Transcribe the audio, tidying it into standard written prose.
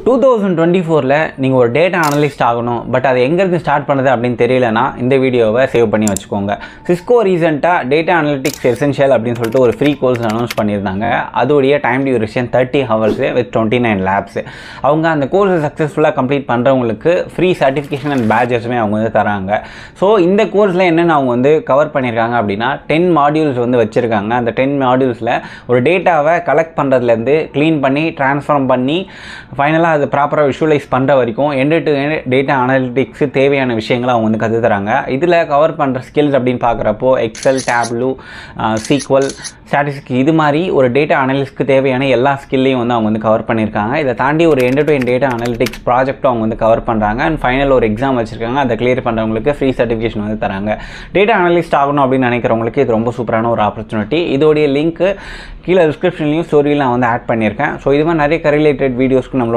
2024ல நீங்கள் ஒரு data analyst ஆகணும், பட் அது எங்கேருந்து ஸ்டார்ட் பண்ணுறது அப்படின்னு தெரியலனா இந்த வீடியோவை சேவ் பண்ணி வச்சுக்கோங்க. சிஸ்கோ ரீசெண்டாக டேட்டா அனலிட்டிக்ஸ் எசென்ஷியல் அப்படின்னு சொல்லிட்டு ஒரு ஃப்ரீ கோர்ஸ் அனௌன்ஸ் பண்ணியிருந்தாங்க. அதோடைய time duration 30 hours with 29 labs. அவங்க அந்த கோர்ஸை சக்ஸஸ்ஃபுல்லாக கம்ப்ளீட் பண்ணுறவங்களுக்கு ஃப்ரீ சர்டிஃபிகேஷன் அண்ட் பேட்ஜஸுமே அவங்க வந்து தராங்க. ஸோ இந்த கோர்ஸில் என்னென்ன அவங்க வந்து கவர் பண்ணியிருக்காங்க அப்படின்னா 10 modules வந்து வச்சுருக்காங்க. அந்த 10 modules-ல ஒரு டேட்டாவை கலெக்ட் பண்ணுறதுலேருந்து க்ளீன் பண்ணி ட்ரான்ஸ்ஃபார்ம் பண்ணி ஃபைனலாக அது ப்ராப்பராக விஷுவலைஸ் பண்ணுற வரைக்கும் end to end data analytics தேவையான விஷயங்களை அவங்க வந்து கற்று தராங்க. இதில் கவர் பண்ணுற ஸ்கில்ஸ் அப்படின்னு பார்க்குறப்போ எக்ஸல், டேப்லூ, சீக்வல், ஸ்டாட்டிஸ்டிக்ஸ் இது மாதிரி ஒரு டேட்டா அனலிஸ்ட்க்கு தேவையான எல்லா ஸ்கில்லையும் வந்து அவங்க வந்து கவர் பண்ணியிருக்காங்க. இதை தாண்டி ஒரு end to end data analytics ப்ராஜெக்ட்டும் அவங்க வந்து கவர் பண்ணுறாங்க. அண்ட் ஃபைனல் ஒரு எக்ஸாம் வச்சுருக்காங்க. அதை கிளியர் பண்ணுறவங்களுக்கு ஃப்ரீ சர்டிஃபிகேஷன் வந்து தராங்க. டேட்டா அனலிஸ்ட் ஆகணும் அப்படின்னு நினைக்கிறவங்களுக்கு இது ரொம்ப சூப்பரான ஒரு ஆப்பர்ச்சுனிட்டி. இதோடைய லிங்க்கு கீழே டிஸ்கிரிப்ஷன்லையும் ஸ்டோரியில் நான் வந்து ஆட் பண்ணியிருக்கேன். ஸோ இது மாதிரி நிறைய ரிலேட்டட் வீடியோஸ்க்கு நம்மளோட